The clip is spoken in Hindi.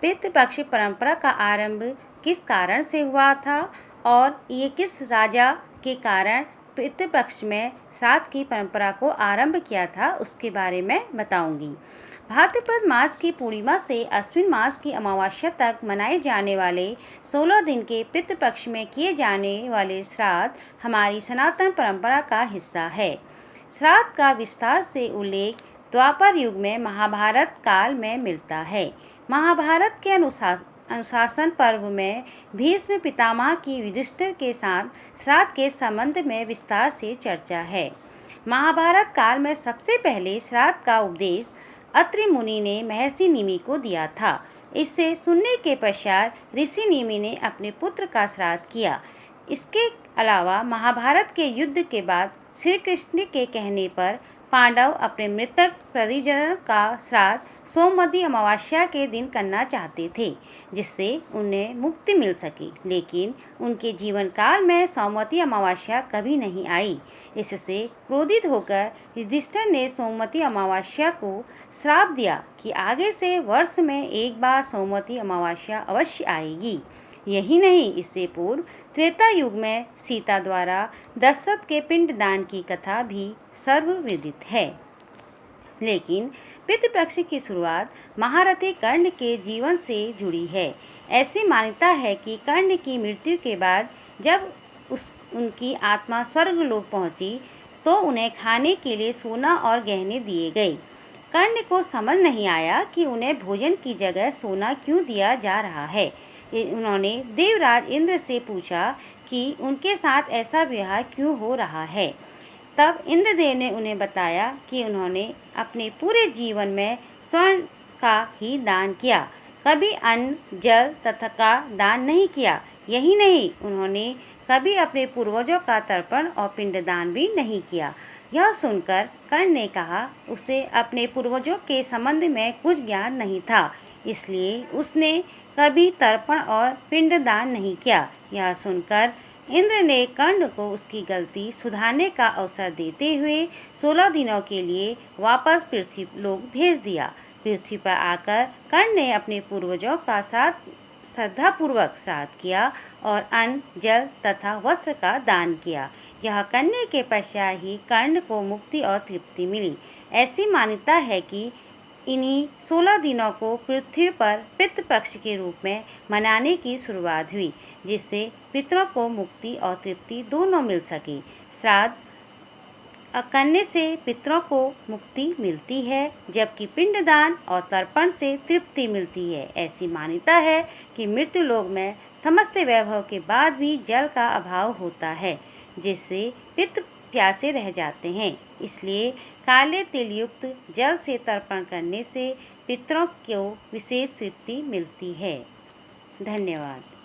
पितृपक्ष परंपरा का आरंभ किस कारण से हुआ था और ये किस राजा के कारण पितृपक्ष में श्राद्ध की परंपरा को आरंभ किया था, उसके बारे में बताऊंगी। भाद्रपद मास की पूर्णिमा से अश्विन मास की अमावस्या तक मनाए जाने वाले 16 दिन के पितृपक्ष में किए जाने वाले श्राद्ध हमारी सनातन परंपरा का हिस्सा है। श्राद्ध का विस्तार से उल्लेख द्वापर युग में महाभारत काल में मिलता है। महाभारत के अनुशासन पर्व में भीष्म पितामह की युधिष्ठिर के साथ श्राद्ध के संबंध में विस्तार से चर्चा है। महाभारत काल में सबसे पहले श्राद्ध का उपदेश अत्रि मुनि ने महर्षि निमि को दिया था। इससे सुनने के पश्चात ऋषि निमि ने अपने पुत्र का श्राद्ध किया। इसके अलावा महाभारत के युद्ध के बाद श्री कृष्ण के कहने पर पांडव अपने मृतक परिजनों का श्राद्ध सोमवती अमावस्या के दिन करना चाहते थे, जिससे उन्हें मुक्ति मिल सकी, लेकिन उनके जीवन काल में सोमवती अमावस्या कभी नहीं आई। इससे क्रोधित होकर युधिष्ठिर ने सोमवती अमावस्या को श्राप दिया कि आगे से वर्ष में एक बार सोमवती अमावस्या अवश्य आएगी। यही नहीं, इससे पूर्व त्रेता युग में सीता द्वारा दशरथ के पिंडदान की कथा भी सर्वविदित है। लेकिन पितृपक्ष की शुरुआत महारथी कर्ण के जीवन से जुड़ी है। ऐसी मान्यता है कि कर्ण की मृत्यु के बाद जब उनकी आत्मा स्वर्गलोक पहुंची तो उन्हें खाने के लिए सोना और गहने दिए गए। कर्ण को समझ नहीं आया कि उन्हें भोजन की जगह सोना क्यों दिया जा रहा है। उन्होंने देवराज इंद्र से पूछा कि उनके साथ ऐसा व्यवहार क्यों हो रहा है। तब इंद्रदेव ने उन्हें बताया कि उन्होंने अपने पूरे जीवन में स्वर्ण का ही दान किया, कभी अन्न, जल तथा का दान नहीं किया। यही नहीं, उन्होंने कभी अपने पूर्वजों का तर्पण और पिंडदान भी नहीं किया। यह सुनकर कर्ण ने कहा उसे अपने पूर्वजों के संबंध में कुछ ज्ञान नहीं था, इसलिए उसने कभी तर्पण और पिंडदान नहीं किया। यह सुनकर इंद्र ने कर्ण को उसकी गलती सुधारने का अवसर देते हुए 16 दिनों के लिए वापस पृथ्वी लोक भेज दिया। पृथ्वी पर आकर कर्ण ने अपने पूर्वजों का साथ श्रद्धापूर्वक श्राद्ध किया और अन्न, जल तथा वस्त्र का दान किया। यह करने के पश्चात ही कर्ण को मुक्ति और तृप्ति मिली। ऐसी मान्यता है कि इन्हीं 16 दिनों को पृथ्वी पर पितृपक्ष के रूप में मनाने की शुरुआत हुई, जिससे पितरों को मुक्ति और तृप्ति दोनों मिल सके। श्राद्ध करने से पितरों को मुक्ति मिलती है, जबकि पिंडदान और तर्पण से तृप्ति मिलती है। ऐसी मान्यता है कि मृत्यु लोक में समस्त वैभव के बाद भी जल का अभाव होता है, जिससे पितृ प्यासे रह जाते हैं। इसलिए काले तिल युक्त जल से तर्पण करने से पितरों को विशेष तृप्ति मिलती है। धन्यवाद।